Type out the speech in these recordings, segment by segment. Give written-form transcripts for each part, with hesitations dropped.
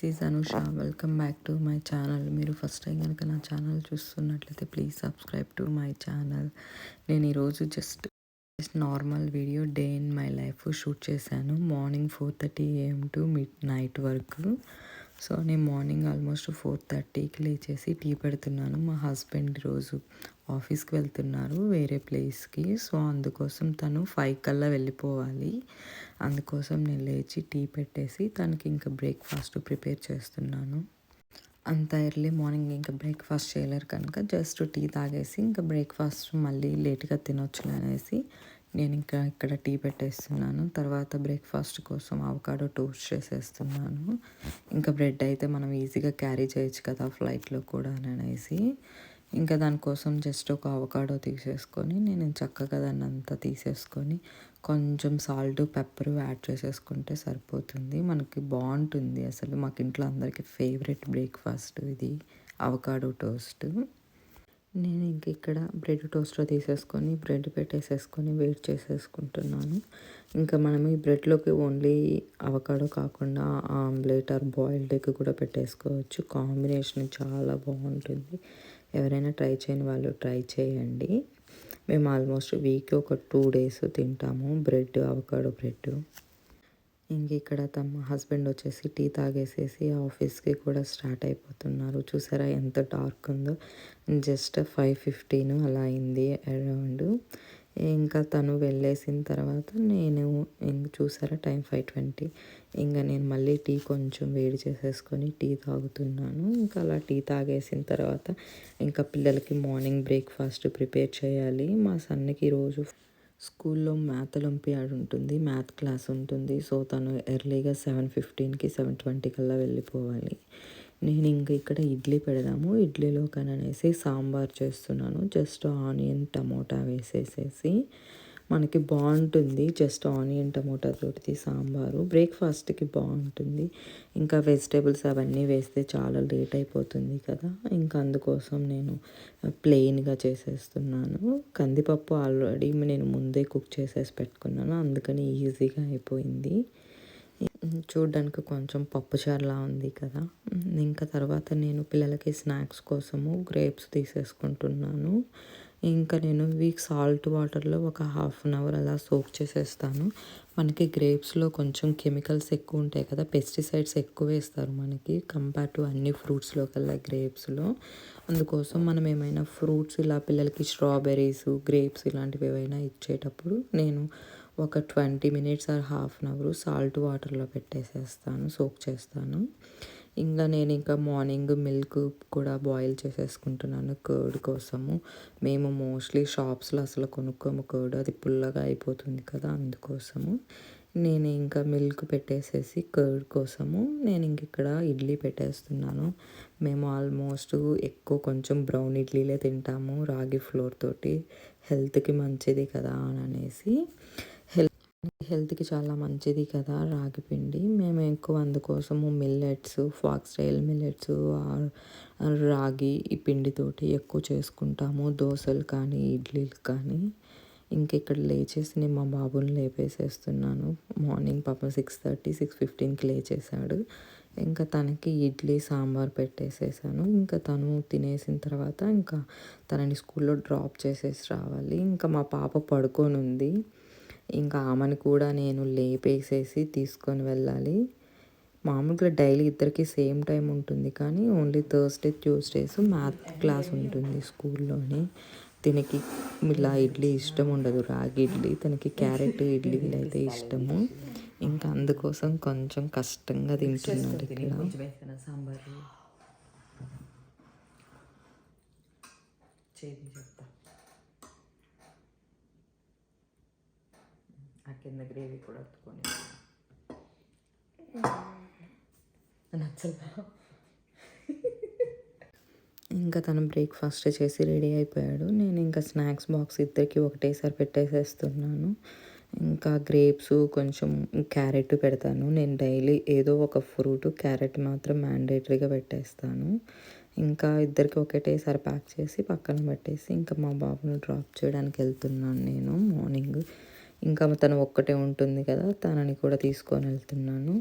This is Anusha. Welcome back to my channel. మీరు first time కనుక నా ఛానల్ చూస్తున్నట్లయితే please subscribe to my channel. నేను ఈరోజు just normal video day in my life shoot చేశాను. Morning 4:30 AM to midnight వరకు. So నేను morning almost 4:30కి లేచేసి టీ పెడుతున్నాను. మా హస్బెండ్ ఈరోజు ఆఫీస్కి వెళ్తున్నారు వేరే ప్లేస్కి. సో అందుకోసం తను 5 కల్లా వెళ్ళిపోవాలి. అందుకోసం నేను లేచి టీ పెట్టేసి తనకి ఇంకా బ్రేక్ఫాస్ట్ ప్రిపేర్ చేస్తున్నాను. అంత ఎర్లీ మార్నింగ్ ఇంకా బ్రేక్ఫాస్ట్ చేయలేరు కనుక జస్ట్ టీ తాగేసి ఇంకా బ్రేక్ఫాస్ట్ మళ్ళీ లేట్గా తినొచ్చులే అనేసి నేను ఇంకా ఇక్కడ టీ పెట్టేస్తున్నాను. తర్వాత బ్రేక్ఫాస్ట్ కోసం అవకాడో టోస్ట్ చేసేస్తున్నాను. ఇంకా బ్రెడ్ అయితే మనం ఈజీగా క్యారీ చేయొచ్చు కదా ఫ్లైట్లో కూడా అనేసి ఇంకా దానికోసం జస్ట్ ఒక అవకాడో తీసేసుకొని నేను చక్కగా దాన్ని అంతా తీసేసుకొని కొంచెం సాల్ట్ పెప్పర్ యాడ్ చేసేసుకుంటే సరిపోతుంది. మనకి బాగుంటుంది. అసలు మాకు ఇంట్లో అందరికీ ఫేవరెట్ బ్రేక్ఫాస్ట్ ఇది అవకాడో టోస్ట్. నేను ఇంక ఇక్కడ బ్రెడ్ టోస్ట్లో తీసేసుకొని బ్రెడ్ పెట్టేసేసుకొని వెయిట్ చేసేసుకుంటున్నాను. ఇంకా మనం ఈ బ్రెడ్లోకి ఓన్లీ అవకాడో కాకుండా ఆమ్లెట్ ఆర్ బాయిల్డ్ ఎగ్ కూడా పెట్టేసుకోవచ్చు. కాంబినేషన్ చాలా బాగుంటుంది. ఎవరైనా ట్రై చేయని వాళ్ళు ట్రై చేయండి. మేము ఆల్మోస్ట్ వీక్కి ఒక 2 days తింటాము బ్రెడ్, అవకాడో బ్రెడ్. ఇంక ఇక్కడ తమ హస్బెండ్ వచ్చేసి టీ తాగేసేసి ఆఫీస్కి కూడా స్టార్ట్ అయిపోతున్నారు. చూసారా ఎంత డార్క్ ఉందో. జస్ట్ 5:15 అలా అయింది అరౌండ్. ఇంకా తను వెళ్ళేసిన తర్వాత నేను చూసారా టైం 5:20. ఇంకా నేను మళ్ళీ టీ కొంచెం వేడి చేసేసుకొని టీ తాగుతున్నాను. ఇంకా అలా టీ తాగేసిన తర్వాత ఇంకా పిల్లలకి మార్నింగ్ బ్రేక్ఫాస్ట్ ప్రిపేర్ చేయాలి. మా సన్నికి ఈరోజు స్కూల్లో మ్యాథ్ ఒలింపియాడ్ ఉంటుంది, మ్యాథ్ క్లాస్ ఉంటుంది. సో తను ఎర్లీగా 7:15కి 7:20 కల్లా వెళ్ళిపోవాలి. నేను ఇంక ఇక్కడ ఇడ్లీ పెడదాము ఇడ్లీలో కననేసి సాంబార్ చేస్తున్నాను. జస్ట్ ఆనియన్ టమోటా వేసేసేసి మనకి బాగుంటుంది. జస్ట్ ఆనియన్ టమోటా తోటి సాంబారు బ్రేక్ఫాస్ట్కి బాగుంటుంది. ఇంకా వెజిటేబుల్స్ అవన్నీ వేస్తే చాలా లేట్ అయిపోతుంది కదా. ఇంకా అందుకోసం నేను ప్లెయిన్గా చేసేస్తున్నాను. కందిపప్పు ఆల్రెడీ నేను ముందే కుక్ చేసేసి పెట్టుకున్నాను, అందుకని ఈజీగా అయిపోయింది. చూడ్డానికి కొంచెం పప్పుచారులా ఉంది కదా. ఇంకా తర్వాత నేను పిల్లలకి స్నాక్స్ కోసము గ్రేప్స్ తీసేసుకుంటున్నాను. ఇంకా నేను సాల్ట్ వాటర్లో ఒక 1/2 hour అలా సోక్ చేసేస్తాను. మనకి గ్రేప్స్లో కొంచెం కెమికల్స్ ఎక్కువ ఉంటాయి కదా, పెస్టిసైడ్స్ ఎక్కువ వేస్తారు మనకి కంపేర్ టు అన్ని ఫ్రూట్స్లో కల్లా గ్రేప్స్లో. అందుకోసం మనం ఏమైనా ఫ్రూట్స్ ఇలా పిల్లలకి స్ట్రాబెర్రీస్, గ్రేప్స్ ఇలాంటివి ఏవైనా ఇచ్చేటప్పుడు నేను ఒక 20 minutes ఆర్ 1/2 hour సాల్ట్ వాటర్లో పెట్టేసేస్తాను, సోక్ చేస్తాను. ఇంకా నేను ఇంకా మార్నింగ్ మిల్క్ కూడా బాయిల్ చేసేసుకుంటున్నాను కర్డ్ కోసము. మేము మోస్ట్లీ షాప్స్లో అసలు కొనుక్కోము కర్డ్, అది పుల్లగా అయిపోతుంది కదా. అందుకోసము నేను ఇంకా మిల్క్ పెట్టేసేసి కర్డ్ కోసము నేను ఇంక ఇక్కడ ఇడ్లీ పెట్టేస్తున్నాను. మేము ఆల్మోస్ట్ ఎక్కువ కొంచెం బ్రౌన్ ఇడ్లీలే తింటాము రాగి ఫ్లోర్ తోటి. హెల్త్కి మంచిది కదా అని అనేసి, హెల్త్కి చాలా మంచిది కదా రాగి పిండి. మేము ఎక్కువ అందుకోసము మిల్లెట్స్, ఫాక్స్టైల్ మిల్లెట్స్ రాగి ఈ పిండితోటి ఎక్కువ చేసుకుంటాము దోశలు కానీ ఇడ్లీలు కానీ. ఇంకెక్కడ లేచేసి నేను మా బాబుని లేపేసేస్తున్నాను. మార్నింగ్ పాపం 6:30, 6:15కి లేచేశాడు. ఇంకా తనకి ఇడ్లీ సాంబార్ పెట్టేసేసాను. ఇంకా తను తినేసిన తర్వాత ఇంకా తనని స్కూల్లో డ్రాప్ చేసేసి రావాలి. ఇంకా మా పాప పడుకొని ఉంది. ఇంకా ఆమెను కూడా నేను లేపేసేసి తీసుకొని వెళ్ళాలి. మామూలుగా డైలీ ఇద్దరికి సేమ్ టైం ఉంటుంది, కానీ only Thursday, Tuesdays math class ఉంటుంది స్కూల్లోని. తనకి ఇలా ఇడ్లీ ఇష్టం ఉండదు, రాగి ఇడ్లీ. తనకి క్యారెట్ ఇడ్లీలు అయితే ఇష్టము. ఇంకా అందుకోసం కొంచెం కష్టంగా తింటున్నాడు ఇక్కడ. సాంబార్ చెప్తా, ఆ కింద గ్రేవీ కూడా అతుకొని నచ్చలా. ఇంకా తను బ్రేక్ఫాస్ట్ చేసి రెడీ అయిపోయాడు. నేను ఇంకా స్నాక్స్ బాక్స్ ఇద్దరికి ఒకటేసారి పెట్టేసేస్తున్నాను. ఇంకా గ్రేప్స్ కొంచెం క్యారెట్ పెడతాను. నేను డైలీ ఏదో ఒక ఫ్రూట్, క్యారెట్ మాత్రం మ్యాండేటరీగా పెట్టేస్తాను. ఇంకా ఇద్దరికి ఒకటేసారి ప్యాక్ చేసి పక్కన పెట్టేసి ఇంకా మా బాబును డ్రాప్ చేయడానికి వెళ్తున్నాను నేను మార్నింగ్. ఇంకా తను ఒక్కటే ఉంటుంది కదా, తనని కూడా తీసుకొని వెళ్తున్నాను.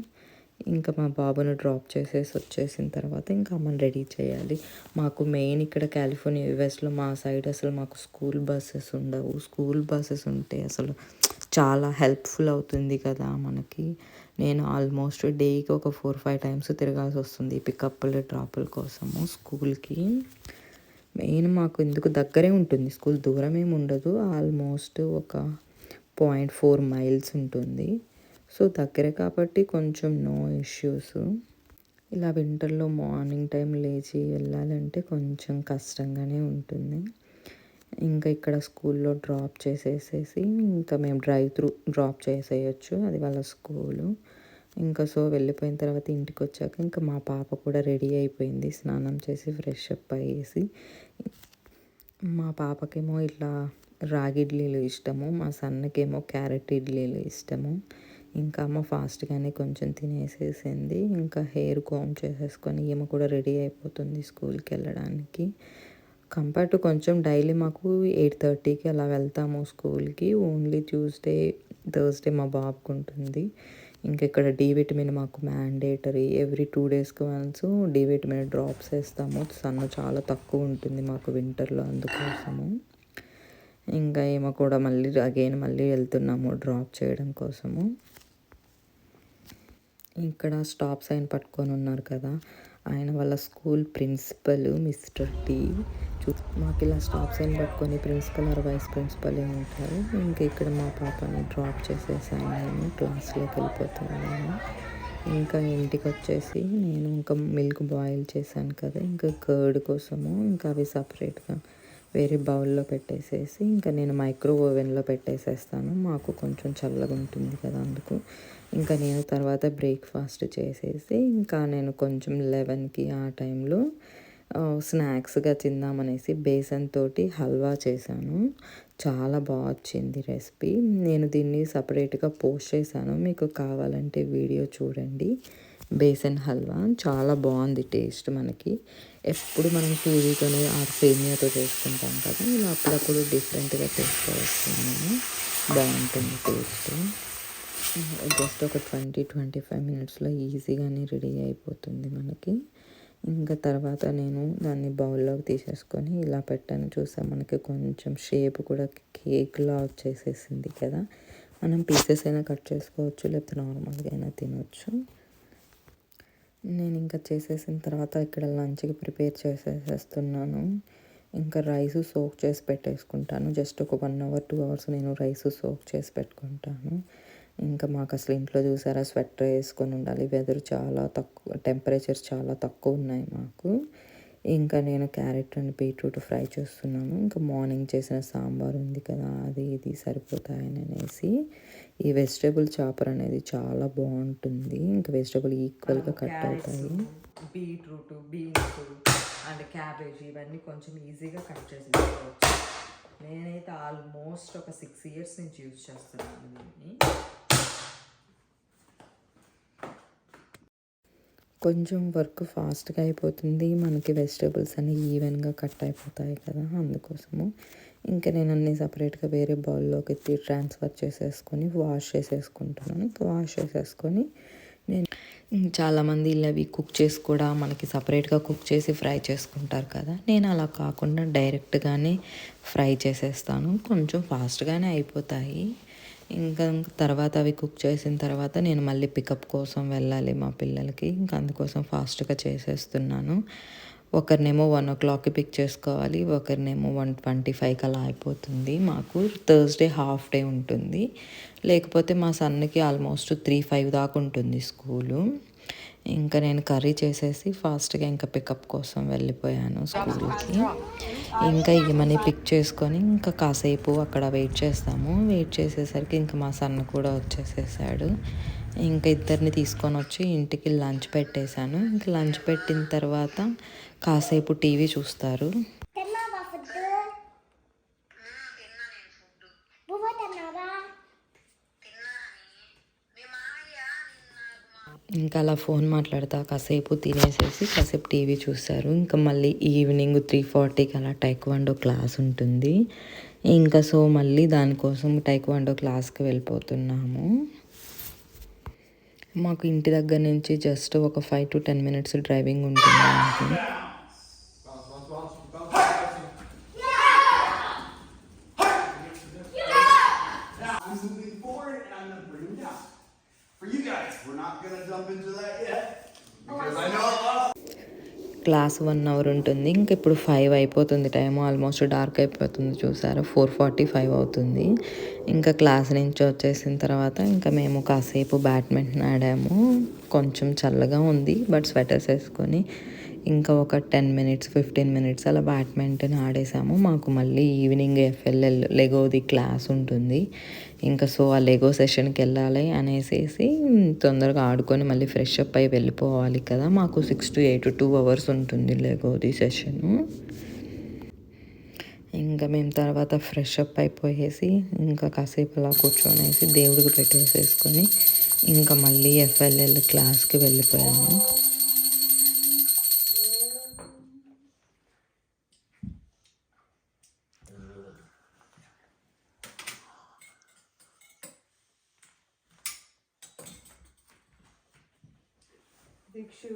ఇంకా మా బాబును డ్రాప్ చేసేసి వచ్చేసిన తర్వాత ఇంకా అమ్మని రెడీ చేయాలి. మాకు మెయిన్ ఇక్కడ కాలిఫోర్నియా యూఎస్లో మా సైడ్ అసలు మాకు స్కూల్ బస్సెస్ ఉండవు. స్కూల్ బస్సెస్ ఉంటే అసలు చాలా హెల్ప్ఫుల్ అవుతుంది కదా మనకి. నేను ఆల్మోస్ట్ డేకి ఒక 4-5 టైమ్స్ తిరగాల్సి వస్తుంది పికప్లు డ్రాపుల కోసము స్కూల్కి. మెయిన్ మాకు ఎందుకు దగ్గరే ఉంటుంది స్కూల్, దూరం ఏమి ఉండదు. ఆల్మోస్ట్ ఒక 0.4 మైల్స్ ఉంటుంది. సో దగ్గరే కాబట్టి కొంచెం నో ఇష్యూస్. ఇలా వింటర్లో మార్నింగ్ టైం లేచి వెళ్ళాలంటే కొంచెం కష్టంగానే ఉంటుంది. ఇంకా ఇక్కడ స్కూల్లో డ్రాప్ చేసేసేసి ఇంకా మేము డ్రైవ్ త్రూ డ్రాప్ చేసేయచ్చు, అది వాళ్ళ స్కూలు. ఇంకా సో వెళ్ళిపోయిన తర్వాత ఇంటికి వచ్చాక ఇంకా మా పాప కూడా రెడీ అయిపోయింది, స్నానం చేసి ఫ్రెష్ అప్ అయ్యేసి. మా పాపకేమో ఇట్లా రాగి ఇడ్లీలు ఇష్టము, మా సన్నకేమో క్యారెట్ ఇడ్లీలు ఇష్టము. ఇంకా అమ్మ ఫాస్ట్గానే కొంచెం తినేసేసింది. ఇంకా హెయిర్ కోమ్ చేసేసుకొని ఈమె కూడా రెడీ అయిపోతుంది స్కూల్కి వెళ్ళడానికి. కంపేర్ టు కొంచెం డైలీ మాకు 8:30కి అలా వెళ్తాము స్కూల్కి. ఓన్లీ ట్యూస్డే థర్స్డే మా బాబుకు ఉంటుంది. ఇంకా ఇక్కడ డి విటమిన్ మాకు మ్యాండేటరీ, ఎవ్రీ 2 డేస్కి వన్స్ డి విటమిన్ డ్రాప్స్ వేస్తాము. సన్ చాలా తక్కువ ఉంటుంది మాకు వింటర్లో, అందుకోసము. ఇంకా ఏమో కూడా మళ్ళీ వెళ్తున్నాము డ్రాప్ చేయడం కోసము. ఇక్కడ స్టాప్ సైన్ పట్టుకొని ఉన్నారు కదా, ఆయన వాళ్ళ స్కూల్ ప్రిన్సిపల్ మిస్టర్ టీ. మాకు ఇలా స్టాప్ సైన్ పట్టుకొని ప్రిన్సిపల్ ఆర్ వైస్ ప్రిన్సిపల్ ఉంటారు. ఇంకా ఇక్కడ మా పాపని డ్రాప్ చేసేసాను, నేను క్లాస్లోకి వెళ్ళిపోతున్నాను. ఇంకా ఇంటికి వచ్చేసి నేను ఇంకా మిల్క్ బాయిల్ చేశాను కదా, ఇంకా కర్డ్ కోసము ఇంకా అవి సపరేట్గా వేరే బౌల్లో పెట్టేసేసి ఇంకా నేను మైక్రో ఓవెన్లో పెట్టేసేస్తాను, మాకు కొంచెం చల్లగా ఉంటుంది కదా అందుకు. ఇంకా నేను తర్వాత బ్రేక్ఫాస్ట్ చేసేసి ఇంకా నేను కొంచెం 11కి ఆ టైంలో స్నాక్స్గా తిందామనేసి బేసన్ తోటి హల్వా చేశాను. చాలా బాగా వచ్చింది రెసిపీ. నేను దీన్ని సపరేట్గా పోస్ట్ చేశాను, మీకు కావాలంటే వీడియో చూడండి. బేసన్ హల్వా చాలా బాగుంది టేస్ట్. మనకి ఎప్పుడు మనం సూజీతోనే ఆర్ సేమియాతో చేసుకుంటాం కదా, ఇలా అప్పుడప్పుడు డిఫరెంట్గా చేసుకోవస్తున్నాను, బాగుంటుంది టేస్ట్. జస్ట్ ఒక 20-25 మినిట్స్లో ఈజీగానే రెడీ అయిపోతుంది మనకి. ఇంకా తర్వాత నేను దాన్ని బౌల్లోకి తీసేసుకొని ఇలా పెట్టాను. చూసాం మనకి కొంచెం షేప్ కూడా కేక్లా వచ్చేసేసింది కదా. మనం పీసెస్ అయినా కట్ చేసుకోవచ్చు, లేకపోతే నార్మల్గా అయినా తినొచ్చు. నేను ఇంకా చేసేసిన తర్వాత ఇక్కడ లంచ్కి ప్రిపేర్ చేసేస్తున్నాను. ఇంకా రైస్ సోక్ చేసి పెట్టేసుకుంటాను. జస్ట్ ఒక 1 అవర్ 2 అవర్స్ నేను రైస్ సోక్ చేసి పెట్టుకుంటాను. ఇంకా మాకు అసలు ఇంట్లో చూసారా స్వెటర్ వేసుకొని ఉండాలి, వెదర్ చాలా తక్కువ, టెంపరేచర్స్ చాలా తక్కువ ఉన్నాయి మాకు. ఇంకా నేను క్యారెట్ అండ్ బీట్రూట్ ఫ్రై చేస్తున్నాను. ఇంకా మార్నింగ్ చేసిన సాంబార్ ఉంది కదా, అది ఇది సరిపోతాయని అనేసి. ఈ వెజిటేబుల్ చాపర్ అనేది చాలా బాగుంటుంది, ఇంకా వెజిటేబుల్ ఈక్వల్గా కట్ అవుతాయి. బీట్రూట్, బీన్స్ అండ్ క్యాబేజీ ఇవన్నీ కొంచెం ఈజీగా కట్ చేసి పెట్టుకోవచ్చు. నేనైతే ఆల్మోస్ట్ ఒక 6 ఇయర్స్ నుంచి యూజ్ చేస్తున్నాను దీన్ని. కొంచెం వర్క్ ఫాస్ట్గా అయిపోతుంది మనకి, వెజిటేబుల్స్ అన్నీ ఈవెన్గా కట్ అయిపోతాయి కదా, అందుకోసము. ఇంకా నేను అన్నీ సపరేట్గా వేరే బౌల్లోకి ట్రాన్స్ఫర్ చేసేసుకొని వాష్ చేసేసుకుంటున్నాను. వాష్ చేసేసుకొని నేను చాలామంది ఇవి కుక్ చేసి కూడా మనకి సపరేట్గా కుక్ చేసి ఫ్రై చేసుకుంటారు కదా, నేను అలా కాకుండా డైరెక్ట్గానే ఫ్రై చేసేస్తాను. కొంచెం ఫాస్ట్గానే అయిపోతాయి. ఇంకా తర్వాత అవి కుక్ చేసిన తర్వాత నేను మళ్ళీ పికప్ కోసం వెళ్ళాలి మా పిల్లలకి, ఇంకా అందుకోసం ఫాస్ట్గా చేసేస్తున్నాను. ఒకరినేమో 1 o'clockకి పిక్ చేసుకోవాలి, ఒకరినేమో 1:25కి అలా అయిపోతుంది. మాకు థర్స్డే హాఫ్ డే ఉంటుంది, లేకపోతే మా సన్కి ఆల్మోస్ట్ 3-5 దాకా ఉంటుంది స్కూలు. ఇంకా నేను కర్రీ చేసేసి ఫాస్ట్గా ఇంకా పికప్ కోసం వెళ్ళిపోయాను స్కూల్కి. ఇంకా ఈమెని పిక్ చేసుకొని ఇంకా కాసేపు అక్కడ వెయిట్ చేస్తాము. వెయిట్ చేసేసరికి ఇంకా మా సన్న కూడా వచ్చేసేసాడు. ఇంకా ఇద్దరిని తీసుకొని వచ్చి ఇంటికి లంచ్ పెట్టేశాను. ఇంకా లంచ్ పెట్టిన తర్వాత కాసేపు టీవీ చూస్తారు. ఇంకా అలా ఫోన్ మాట్లాడుతా కాసేపు తినేసేసి కాసేపు టీవీ చూస్తారు. ఇంకా మళ్ళీ ఈవినింగ్ 3:40కి అలా టైక్వాండో క్లాస్ ఉంటుంది. ఇంకా సో మళ్ళీ దానికోసం టైక్వాండో క్లాస్కి వెళ్ళిపోతున్నాము. మాకు ఇంటి దగ్గర నుంచి జస్ట్ ఒక 5 to 10 minutes డ్రైవింగ్ ఉంటుంది అంతే. క్లాస్ 1 hour ఉంటుంది. ఇంక ఇప్పుడు 5 అయిపోతుంది, టైం ఆల్మోస్ట్ డార్క్ అయిపోతుంది. చూసారా 4:45 అవుతుంది. ఇంకా క్లాస్ నుంచి వచ్చేసిన తర్వాత ఇంకా మేము కాసేపు బ్యాడ్మింటన్ ఆడాము. కొంచెం చల్లగా ఉంది బట్ స్వెటర్స్ వేసుకొని ఇంకా ఒక 10 minutes 15 minutes అలా బ్యాడ్మింటన్ ఆడేసాము. మాకు మళ్ళీ ఈవినింగ్ ఎఫ్ఎల్ఎల్ లెగోది క్లాస్ ఉంటుంది. ఇంకా సో ఆ లెగో సెషన్కి వెళ్ళాలి అనేసి తొందరగా ఆడుకొని మళ్ళీ ఫ్రెష్ అప్ అయి వెళ్ళిపోవాలి కదా. మాకు 6 to 8 2 hours ఉంటుంది లెగోది సెషను. ఇంకా మేము తర్వాత ఫ్రెష్ అప్ అయిపోయేసి ఇంకా కాసేపు అలా కూర్చొనేసి దేవుడికి పెట్టేసేసుకొని ఇంకా మళ్ళీ ఎఫ్ఎల్ఎల్ క్లాస్కి వెళ్ళిపోయాము. Dikshu.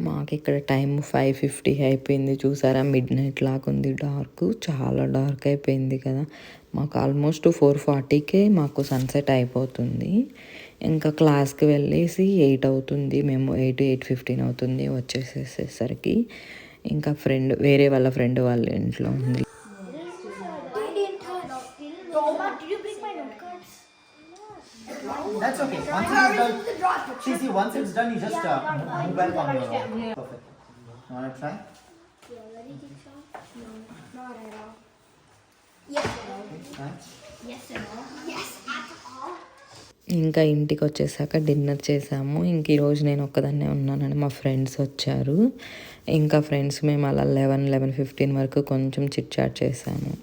మాకు ఇక్కడ టైం 5:50 అయిపోయింది. చూసారా మిడ్ నైట్ లాగా ఉంది, డార్క్, చాలా డార్క్ అయిపోయింది కదా. మాకు ఆల్మోస్ట్ 4:40కే మాకు సన్సెట్ అయిపోతుంది. ఇంకా క్లాస్కి వెళ్ళేసి 8 అవుతుంది, మేము 8:15 అవుతుంది వచ్చేసేసరికి. ఇంకా వేరే వాళ్ళ ఫ్రెండ్ వాళ్ళ ఇంట్లో ఉంది. That's okay. Once it's done, you just move back on your own. Perfect. You wanna try? No, not at all. Yes. Okay, try. Yes at all. Yes at all. ఇంకా ఇంటికి వచ్చేసాక డిన్నర్ చేసాము. ఇంక ఈరోజు నేను ఒక్కదాన్నే ఉన్నానని మా ఫ్రెండ్స్ వచ్చారు. ఇంకా ఫ్రెండ్స్ మేము అలా 11:15 వరకు కొంచెం చిట్ చాట్ చేసాము.